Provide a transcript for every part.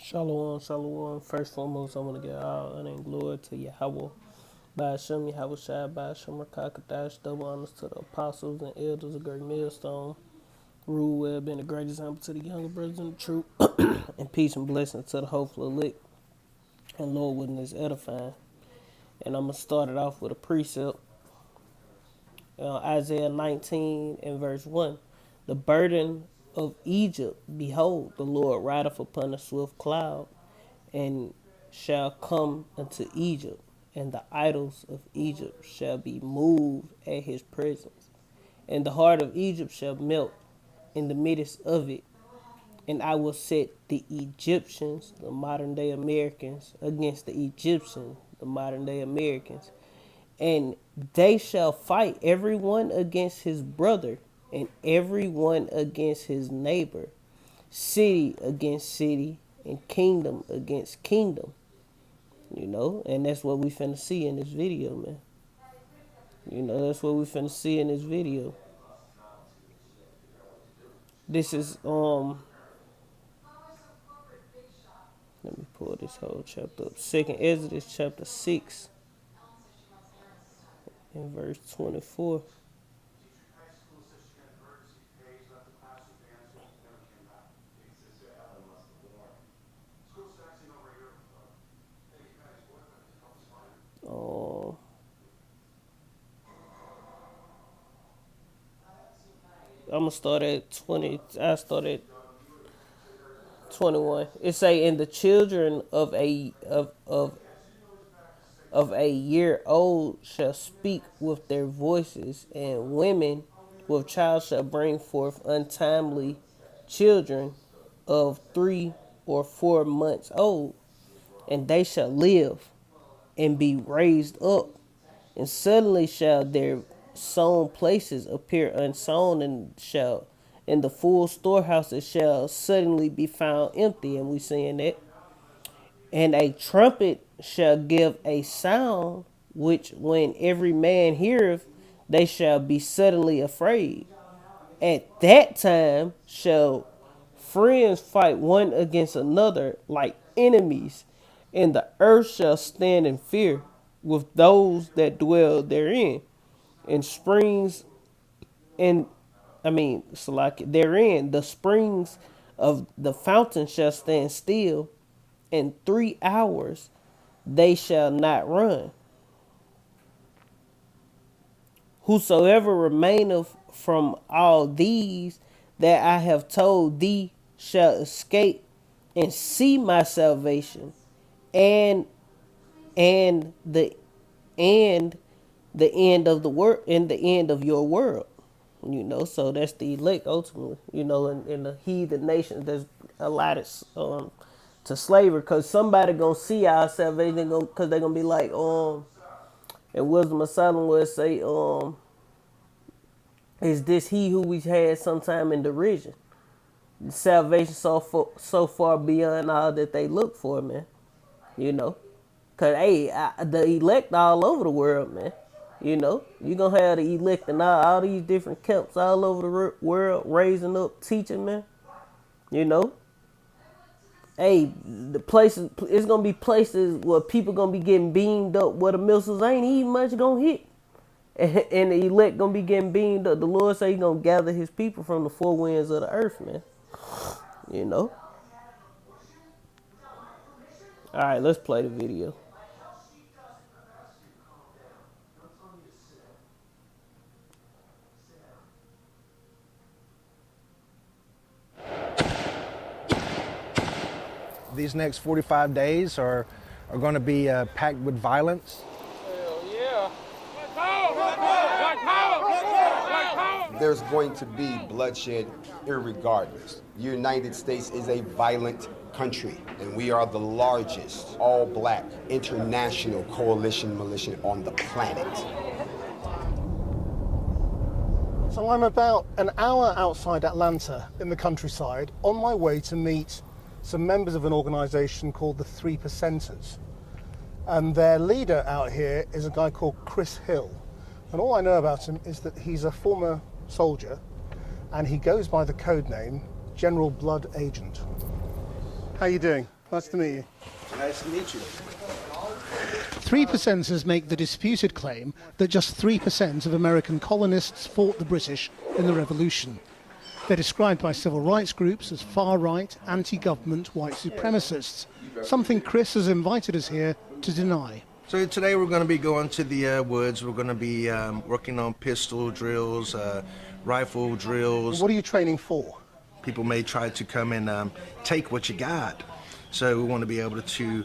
Shalom, shalom. First and foremost, I want to give all honor and glory to Yahweh. By Hashem, Yahweh Shai, by Hashem, Rakakadash, double honors to the apostles and elders of Great Millstone. Rule well, being a great example to the younger brothers in the truth. And peace and blessings to the hopeful elect. And Lord, witness edifying. And I'm going to start it off with a precept. Isaiah 19 and verse 1. The burden of Egypt, behold, the Lord rideth upon a swift cloud, and shall come unto Egypt, and the idols of Egypt shall be moved at his presence. And the heart of Egypt shall melt in the midst of it, and I will set the Egyptians, the modern day Americans, against the Egyptians, the modern day Americans. And they shall fight every one against his brother, and every one against his neighbor, city against city, and kingdom against kingdom. And that's what we finna see in this video, man. That's what we finna see in this video. This is, let me pull this whole chapter up. 2nd Exodus chapter 6 and verse 24. I'm gonna start at 20. I start at 21. It say, "And the children of a year old shall speak with their voices, and women with child shall bring forth untimely children of 3 or 4 months old, and they shall live and be raised up, and suddenly shall their sown places appear unsown, and the full storehouses shall suddenly be found empty." And we seeing that. "And a trumpet shall give a sound, which when every man heareth, they shall be suddenly afraid. At that time shall friends fight one against another like enemies, and the earth shall stand in fear with those that dwell therein. And springs and therein the springs of the fountain shall stand still, and 3 hours they shall not run. Whosoever remaineth from all these that I have told thee shall escape and see my salvation, and the and the end of the world, and the end of your world." So that's the elect ultimately. In the heathen nations that's allotted to slavery, because somebody gonna see our salvation, because they're gonna be like, and Wisdom of Solomon would say, "Is this he who we had sometime in derision?" Salvation so far beyond all that they look for, man. Cause the elect all over the world, man. You gonna have the elect in all these different camps all over the world, raising up, teaching, man. The places, it's gonna be places where people gonna be getting beamed up where the missiles ain't even much gonna hit, and the elect gonna be getting beamed up. The Lord say He gonna gather His people from the four winds of the earth, man. All right, let's play the video. These next 45 days are going to be packed with violence. Hell yeah. There's going to be bloodshed irregardless. The United States is a violent country, and we are the largest all-black international coalition militia on the planet. So I'm about an hour outside Atlanta in the countryside on my way to meet some members of an organization called the 3 Percenters. And their leader out here is a guy called Chris Hill. And all I know about him is that he's a former soldier, and he goes by the code name General Blood Agent. How you doing? Nice to meet you. Nice to meet you. 3%ers make the disputed claim that just 3% of American colonists fought the British in the Revolution. They're described by civil rights groups as far-right, anti-government white supremacists, something Chris has invited us here to deny. So today we're going to be going to the woods. We're going to be working on pistol drills, rifle drills. What are you training for? People may try to come and take what you got. So we want to be able to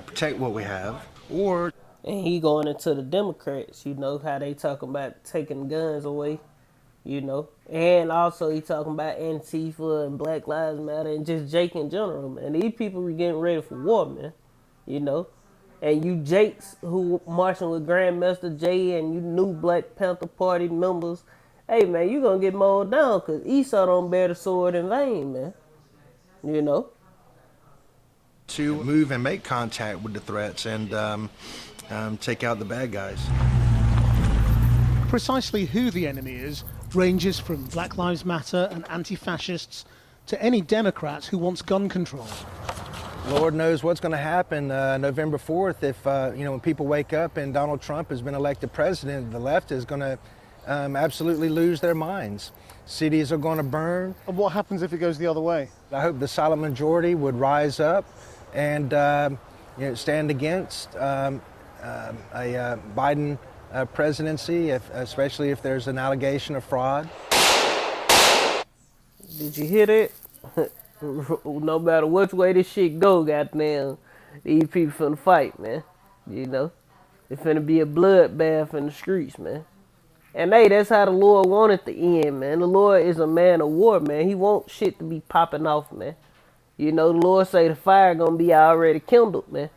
protect what we have. Or And he going into the Democrats, you know, how they talking about taking guns away, you know. And also he talking about Antifa and Black Lives Matter and just Jake in general, man. These people were getting ready for war, man, you know. And you Jakes who marching with Grandmaster Jay and you new Black Panther Party members, hey, man, you going to get mowed down because Esau don't bear the sword in vain, man, you know. to move and make contact with the threats and take out the bad guys. Precisely who the enemy is ranges from Black Lives Matter and anti-fascists to any Democrat who wants gun control. Lord knows what's going to happen November 4th if, when people wake up and Donald Trump has been elected president, the left is going to absolutely lose their minds. Cities are going to burn. And what happens if it goes the other way? I hope the silent majority would rise up and stand against a Biden presidency, especially if there's an allegation of fraud. Did you hear that? No matter which way this shit go, goddamn, these people finna fight, man. You know? It's finna be a bloodbath in the streets, man. And hey, that's how the Lord want it to end, man. The Lord is a man of war, man. He wants shit to be popping off, man. You know, the Lord say the fire gonna be already kindled, man.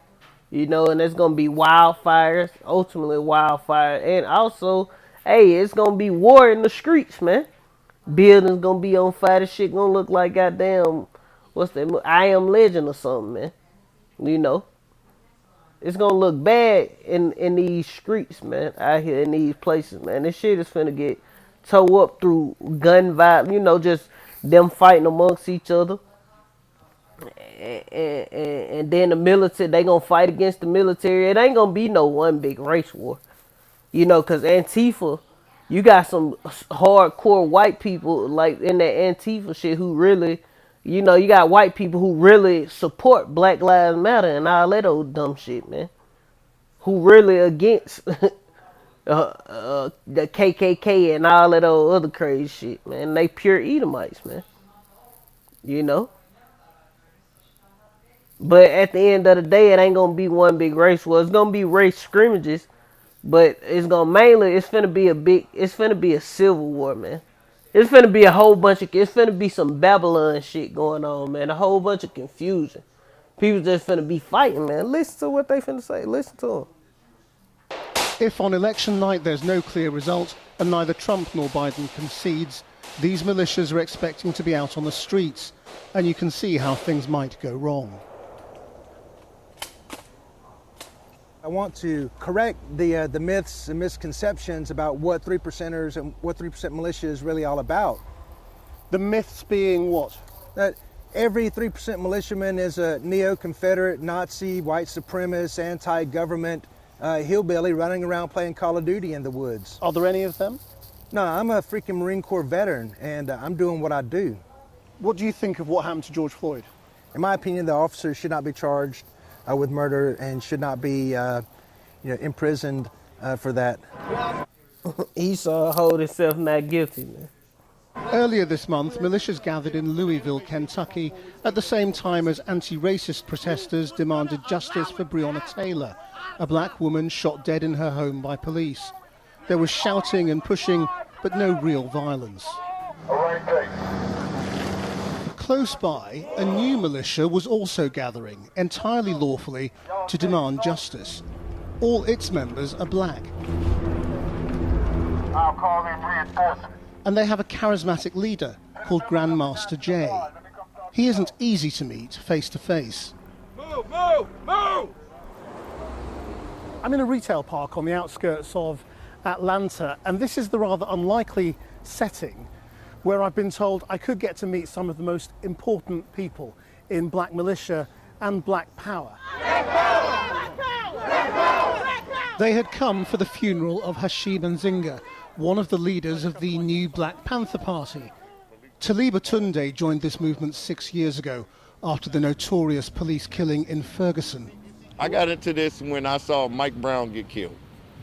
You know, and there's gonna be wildfires, ultimately wildfire. And also, hey, it's gonna be war in the streets, man. Buildings gonna be on fire. This shit gonna look like goddamn, what's that? I Am Legend or something, man. You know, it's gonna look bad in these streets, man. Out here in these places, man. This shit is finna get tore up through gun violence. You know, just them fighting amongst each other. And then the military, they gonna fight against the military. It ain't gonna be no one big race war, you know, cause Antifa, you got some hardcore white people like in that Antifa shit who really, you know, you got white people who really support Black Lives Matter and all that old dumb shit, man. Who really against the KKK and all that old other crazy shit, man. They pure Edomites, man. You know. But at the end of the day, it ain't gonna be one big race war. It's gonna be race scrimmages, but it's finna be a civil war, man. It's finna be it's finna be some Babylon shit going on, man. A whole bunch of confusion. People just finna be fighting, man. Listen to what they finna say. Listen to them. If on election night there's no clear result and neither Trump nor Biden concedes, these militias are expecting to be out on the streets, and you can see how things might go wrong. I want to correct the myths and misconceptions about what 3%ers and what 3% militia is really all about. The myths being what? That every 3% militiaman is a neo-Confederate, Nazi, white supremacist, anti-government hillbilly running around playing Call of Duty in the woods. Are there any of them? No, I'm a freaking Marine Corps veteran, and I'm doing what I do. What do you think of what happened to George Floyd? In my opinion, the officers should not be charged with murder and should not be imprisoned for that. Esau hold himself not guilty, man. Earlier this month, militias gathered in Louisville, Kentucky, at the same time as anti-racist protesters demanded justice for Breonna Taylor, a black woman shot dead in her home by police. There was shouting and pushing, but no real violence. Close by, a new militia was also gathering, entirely lawfully, to demand justice. All its members are black. I'll call in reinforcements. And they have a charismatic leader called Grandmaster Jay. He isn't easy to meet face to face. Move, move, move! I'm in a retail park on the outskirts of Atlanta, and this is the rather unlikely setting where I've been told I could get to meet some of the most important people in black militia and Black Power. They had come for the funeral of Hashim Nzinga, one of the leaders of the new Black Panther Party. Taliba Tunde joined this movement 6 years ago after the notorious police killing in Ferguson. I got into this when I saw Mike Brown get killed,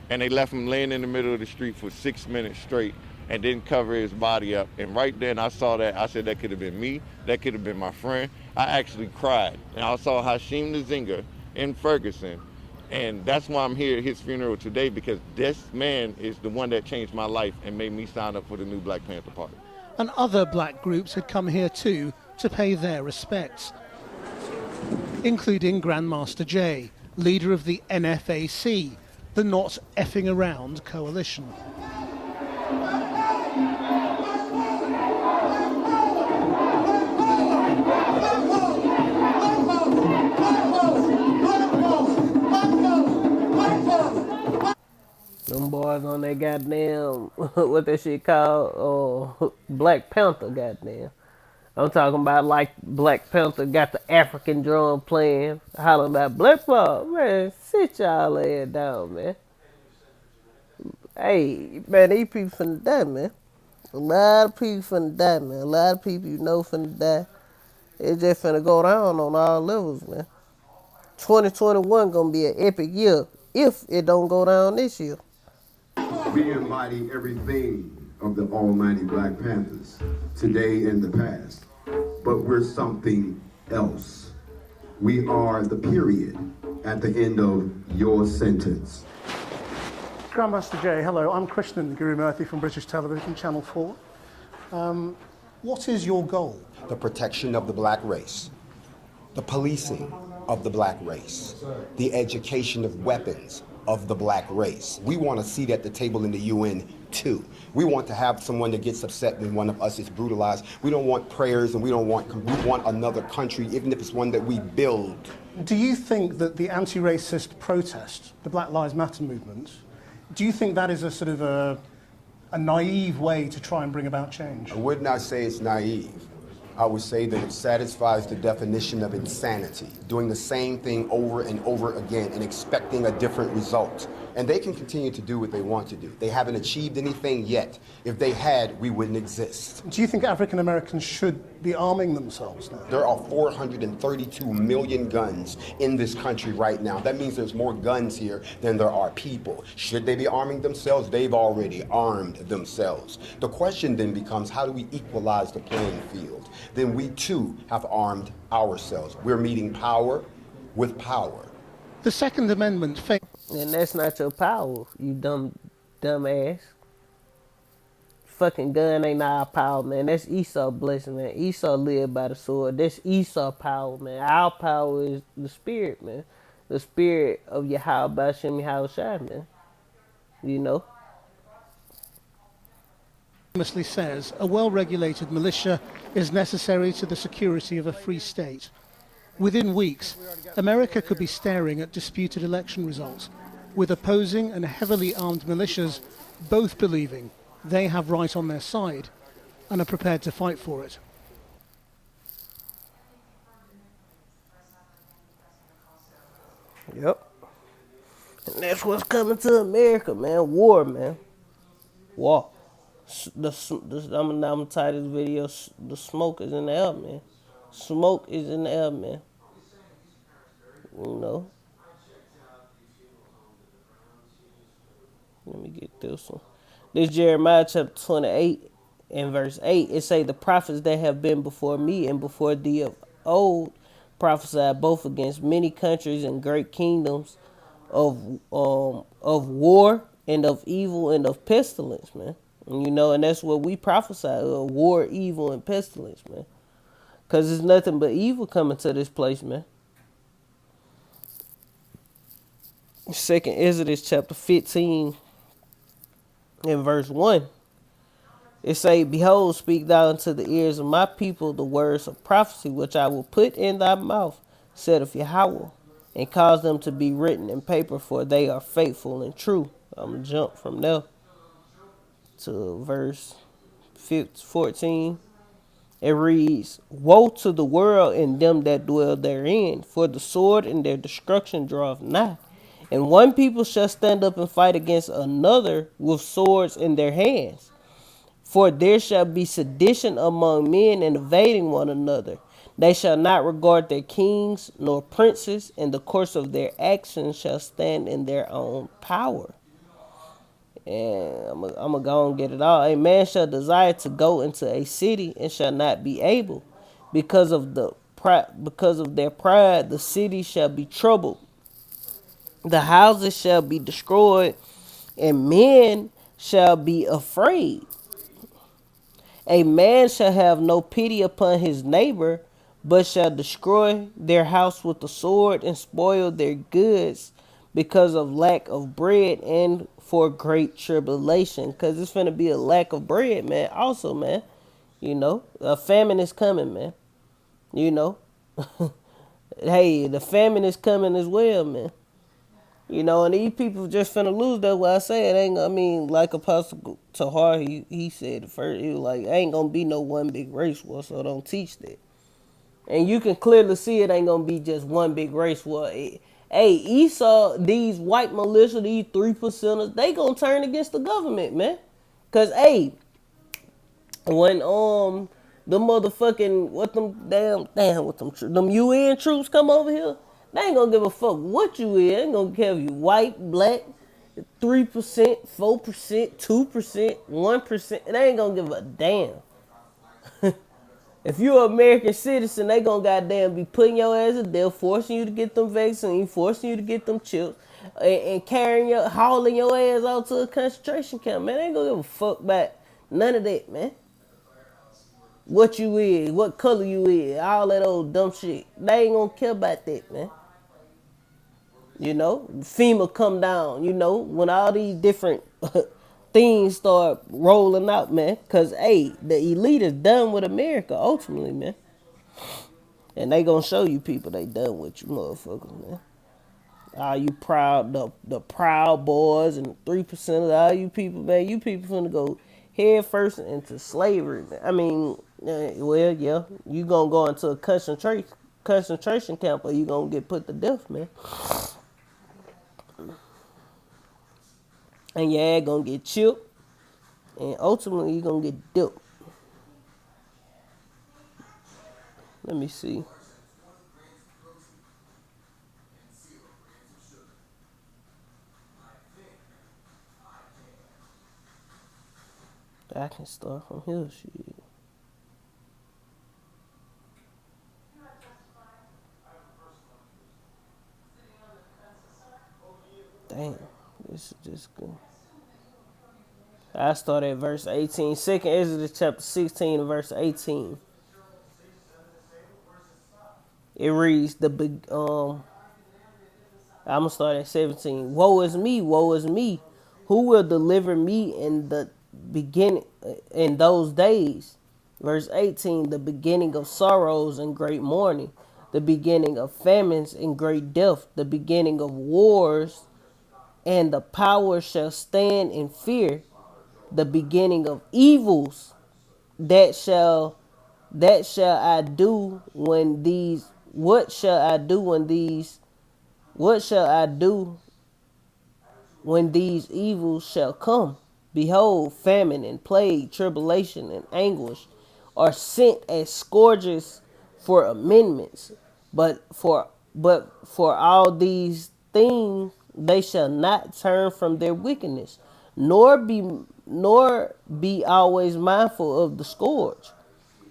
and they left him laying in the middle of the street for 6 minutes straight and didn't cover his body up. And right then I saw that, I said that could have been me, that could have been my friend. I actually cried. And I saw Hashim Nzinga in Ferguson, and that's why I'm here at his funeral today, because this man is the one that changed my life and made me sign up for the new Black Panther Party. And other black groups had come here too to pay their respects, including Grandmaster Jay, leader of the NFAC, the Not Effing Around Coalition. Them boys on that goddamn, what that shit called, Black Panther, goddamn. I'm talking about like Black Panther got the African drum playing, hollering about Black Power. Man, sit y'all ass down, man. Hey, man, these people finna die, man. A lot of people finna die, man. A lot of people you know finna die. It's just finna go down on all levels, man. 2021 gonna be an epic year if it don't go down this year. We embody everything of the almighty Black Panthers, today and the past. But we're something else. We are the period at the end of your sentence. Grandmaster Jay, hello. I'm Krishnan Gurumurthy from British Television, Channel 4. What is your goal? The protection of the black race, the policing of the black race, the education of weapons of the black race. We want a seat at the table in the UN too. We want to have someone that gets upset when one of us is brutalized. We don't want prayers, and we want another country, even if it's one that we build. Do you think that the anti-racist protest, the Black Lives Matter movement, do you think that is a sort of a naive way to try and bring about change? I would not say it's naive. I would say that it satisfies the definition of insanity, doing the same thing over and over again and expecting a different result. And they can continue to do what they want to do. They haven't achieved anything yet. If they had, we wouldn't exist. Do you think African Americans should be arming themselves now? There are 432 million guns in this country right now. That means there's more guns here than there are people. Should they be arming themselves? They've already armed themselves. The question then becomes, how do we equalize the playing field? Then we too have armed ourselves. We're meeting power with power. The Second Amendment... And that's not your power, you dumb ass. Fucking gun ain't our power, man. That's Esau's blessing, man. Esau lived by the sword. That's Esau's power, man. Our power is the spirit, man. The spirit of Yahweh Bashem Yahushua, man. You know? Famously says a well-regulated militia is necessary to the security of a free state. Within weeks, America could be staring at disputed election results, with opposing and heavily armed militias both believing they have right on their side and are prepared to fight for it. Yep. And that's what's coming to America, man. War, man. War. I'm gonna title this video, The Smoke is in the Air, man. Smoke is in the air, man. You know. Let me get this one. This Jeremiah chapter 28 and verse 8. It say, the prophets that have been before me and before thee of old prophesied both against many countries and great kingdoms of war and of evil and of pestilence, man. And, you know, and that's what we prophesy of, war, evil, and pestilence, man. Because there's nothing but evil coming to this place, man. Second Exodus chapter 15 and verse 1. It say, behold, speak thou unto the ears of my people the words of prophecy, which I will put in thy mouth, saith Yahweh, and cause them to be written in paper, for they are faithful and true. I'm going to jump from there to verse 14. It reads, "Woe to the world and them that dwell therein, for the sword and their destruction draweth nigh. And one people shall stand up and fight against another with swords in their hands. For there shall be sedition among men and invading one another. They shall not regard their kings nor princes, and the course of their actions shall stand in their own power." And I'm gonna go and get it all. "A man shall desire to go into a city and shall not be able, because of their pride. The city shall be troubled, the houses shall be destroyed, and men shall be afraid. A man shall have no pity upon his neighbor, but shall destroy their house with the sword and spoil their goods because of lack of bread and for great tribulation." Because it's going to be a lack of bread, man. Also, man, a famine is coming, man. You know, hey, the famine is coming as well, man. And these people just finna lose. That's why I say it ain't. I mean, like Apostle Tahar, he said it first. He was like, "Ain't gonna be no one big race war, so don't teach that." And you can clearly see it ain't gonna be just one big race war. Hey, Esau, these white militia, these 3%ers, they gonna turn against the government, man. Cause hey, when the motherfucking them UN troops come over here, they ain't gonna give a fuck what you is. They ain't gonna care if you white, black, 3%, 4%, 2%, 1%. They ain't gonna give a damn. If you're an American citizen, they gonna goddamn be putting your ass to death, forcing you to get them vaccines, forcing you to get them chips, and hauling your ass out to a concentration camp. Man, they ain't gonna give a fuck about none of that, man. What you is, what color you is, all that old dumb shit. They ain't gonna care about that, man. FEMA come down, when all these different things start rolling out, man. Because, hey, the elite is done with America, ultimately, man. And they gonna show you people they done with you motherfuckers, man. All you proud, the proud boys and 3% of all you people, man. You people finna go head first into slavery, man. I mean, well, yeah. You gonna go into a concentration camp or you gonna get put to death, man. And your ass gonna get chipped, and ultimately you gonna get dipped. Let me see. I can start from here, shit. Damn, this is just good. I start at verse 18. Second Exodus chapter 16 verse 18. It reads I'm gonna start at 17. "Woe is me, woe is me. Who will deliver me in the beginning in those days?" Verse 18, "The beginning of sorrows and great mourning, the beginning of famines and great death, the beginning of wars, and the power shall stand in fear, the beginning of evils, that shall I do when these what shall I do when these evils shall come? Behold, famine and plague, tribulation and anguish are sent as scourges for amendments, but for all these things they shall not turn from their wickedness, nor be always mindful of the scourge.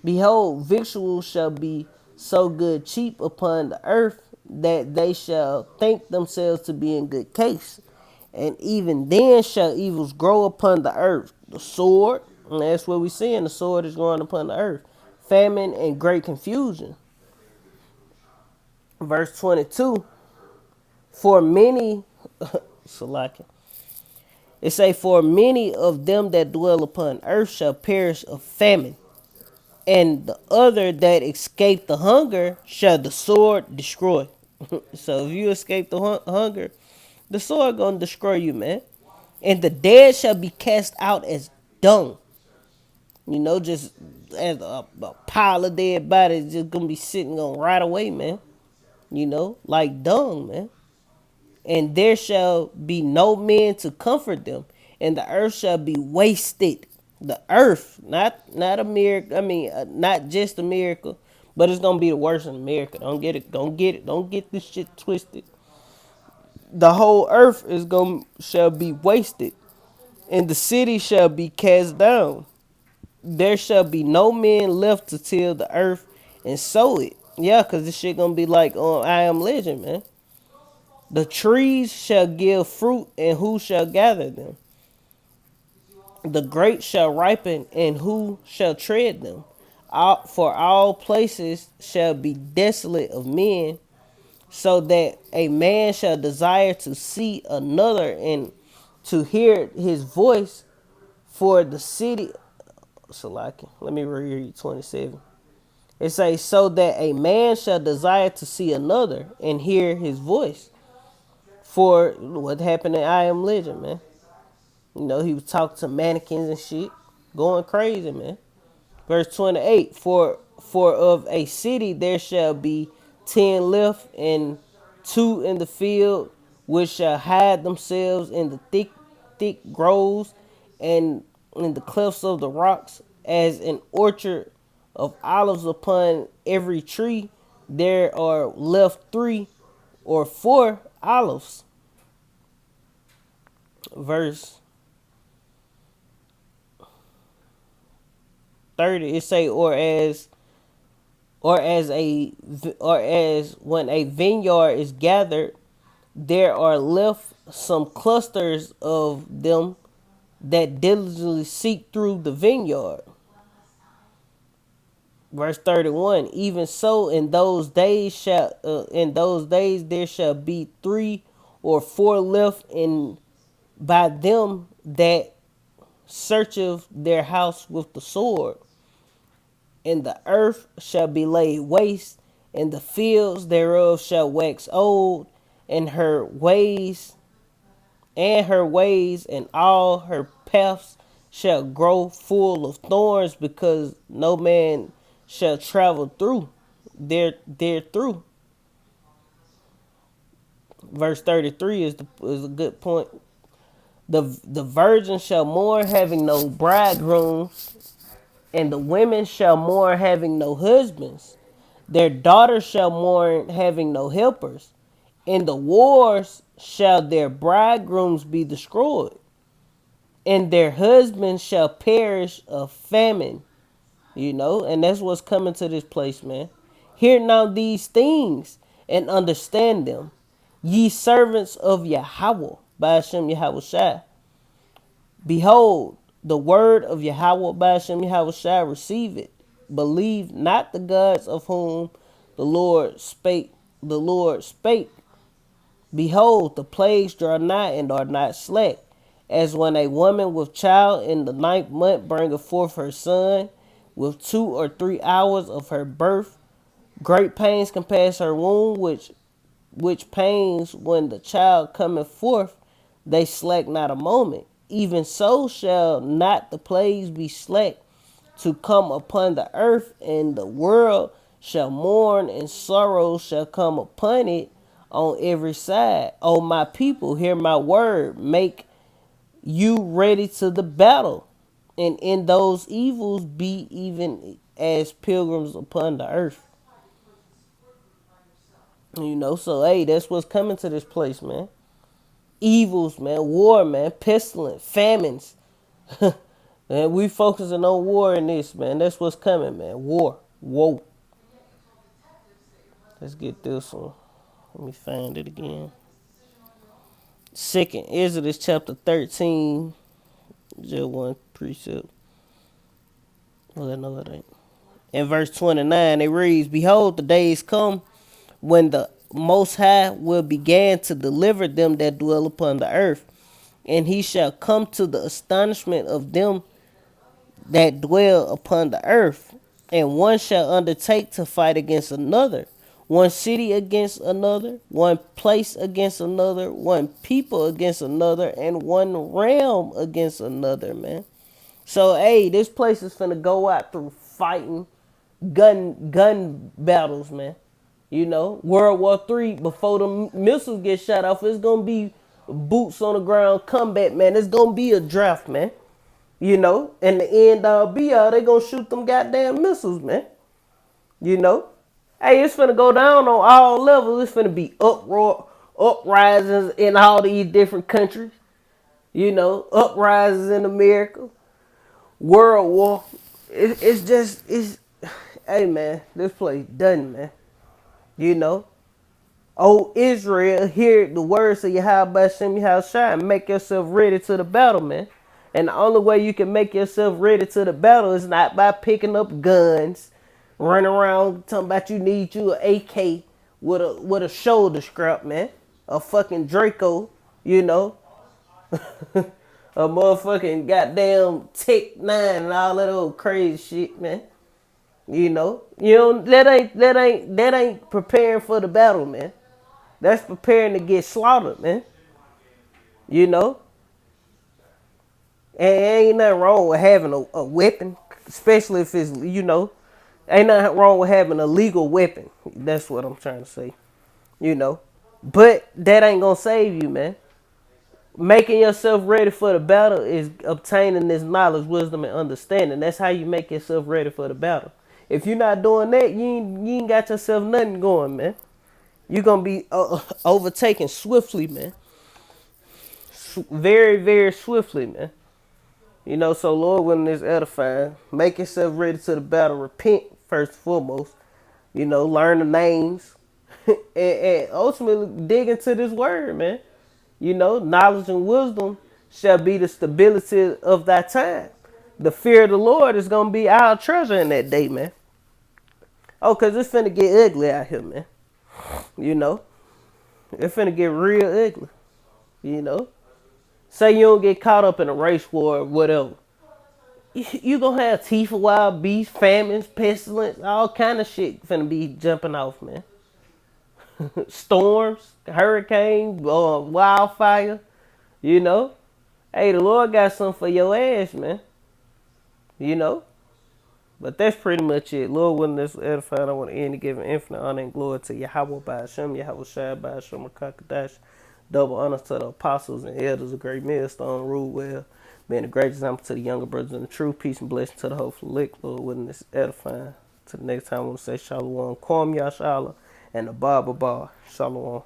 Behold, victuals shall be so good cheap upon the earth that they shall think themselves to be in good case. And even then shall evils grow upon the earth. The sword," and that's what we're seeing, the sword is growing upon the earth. "Famine and great confusion." Verse 22, "For many," Salaki, it say, "For many of them that dwell upon earth shall perish of famine, and the other that escape the hunger shall the sword destroy." So if you escape the hunger, the sword gonna destroy you, man. "And the dead shall be cast out as dung." Just as a pile of dead bodies just gonna be sitting on right away, man. You know, like dung, man. And there shall be no men to comfort them, and the earth shall be wasted. The earth, not America. I mean, not just America, but it's gonna be the worst in America. Don't get it. Don't get it. Don't get this shit twisted. The whole earth shall be wasted, and the city shall be cast down. There shall be no man left to till the earth and sow it. Yeah, cause this shit gonna be like on I Am Legend, man. The trees shall give fruit, and who shall gather them? The grapes shall ripen, and who shall tread them? For all places shall be desolate of men, so that a man shall desire to see another and to hear his voice. For the city, Salaki, let me read 27. It says, so that a man shall desire to see another and hear his voice. For what happened in I Am Legend, man. You know, he was talking to mannequins and shit, going crazy, man. Verse 28, for of a city there shall be 10 left, and 2 in the field, which shall hide themselves in the thick groves and in the clefts of the rocks, as an orchard of olives upon every tree. There are left 3 or 4 olives. Verse 30, it say, or as when a vineyard is gathered, there are left some clusters of them that diligently seek through the vineyard. Verse 31, even so in those days there shall be 3 or 4 left in by them that searcheth their house with the sword. And the earth shall be laid waste, and the fields thereof shall wax old, and her ways and all her paths shall grow full of thorns, because no man shall travel through there through. Verse 33 is a good point. The virgin shall mourn, having no bridegrooms, and the women shall mourn, having no husbands. Their daughters shall mourn, having no helpers. In the wars shall their bridegrooms be destroyed, and their husbands shall perish of famine. You know, and that's what's coming to this place, man. Hear now these things and understand them, ye servants of Yahweh, by Hashem Yahweh Shai. Behold, the word of Yahweh by Hashem Yahweh Shai, receive it. Believe not the gods of whom the Lord spake. Behold, the plagues draw nigh and are not slack, as when a woman with child in the 9th month bringeth forth her son, with 2 or 3 hours of her birth. Great pains compass her womb, which pains when the child cometh forth, they slack not a moment. Even so shall not the plagues be slack to come upon the earth, and the world shall mourn, and sorrow shall come upon it on every side. O my people, hear my word. Make you ready to the battle, and in those evils be even as pilgrims upon the earth. You know, so hey, that's what's coming to this place, man. Evils, man, war, man, pestilence, famines. And we focusing on war in this, man. That's what's coming, man. War. Whoa. Let's get this one. Let me find it again. 2nd Exodus chapter 13. Just one precept. Well, no, it ain't. In verse 29, it reads, behold, the days come when the Most High will begin to deliver them that dwell upon the earth, and he shall come to the astonishment of them that dwell upon the earth, and one shall undertake to fight against another, one city against another, one place against another, one people against another, and one realm against another, man. So, hey, this place is finna go out through fighting gun battles, man. You know, World War III, before the missiles get shot off, it's gonna be boots on the ground combat, man. It's gonna be a draft, man. You know, and the end all be all, they gonna shoot them goddamn missiles, man. You know, hey, it's finna go down on all levels. It's finna be uprisings in all these different countries. You know, uprisings in America, World War. It's hey man, this place done, man. You know, oh Israel, hear the words of Yahweh Hashem Yahushua and make yourself ready to the battle, man. And the only way you can make yourself ready to the battle is not by picking up guns, running around talking about you need you an AK with a shoulder strap, man. A fucking Draco, you know. A motherfucking goddamn Tech 9 and all that old crazy shit, man. You know, that ain't preparing for the battle, man. That's preparing to get slaughtered, man. You know, and ain't nothing wrong with having a weapon, especially if it's, you know, ain't nothing wrong with having a legal weapon. That's what I'm trying to say, you know. But that ain't gonna save you, man. Making yourself ready for the battle is obtaining this knowledge, wisdom, and understanding. That's how you make yourself ready for the battle. If you're not doing that, you ain't got yourself nothing going, man. You're going to be overtaken swiftly, man. Very, very swiftly, man. You know, so Lord, when it's edifying, make yourself ready to the battle. Repent, first and foremost. You know, learn the names. and ultimately dig into this word, man. You know, knowledge and wisdom shall be the stability of thy time. The fear of the Lord is going to be our treasure in that day, man. Oh, because it's finna get ugly out here, man. You know, it's finna get real ugly. You know, say you don't get caught up in a race war or whatever. You gonna have teeth of wild beasts, famines, pestilence, all kind of shit finna be jumping off, man. Storms, hurricanes, wildfire. You know, hey, the Lord got something for your ass, man. You know. But that's pretty much it. Lord, when this edified, I want to end and give an infinite honor and glory to Yahweh by Hashem, Yahweh Shai by Hashem, Kakadash. Double honor to the apostles and elders of Great Millstone, rule well. Being a great example to the younger brothers in the truth. Peace and blessing to the hopeful lick, Lord, when this edifying. To the next time, I want to say Shalom, Kwam Yashala, and the Baba Bar. Shalom.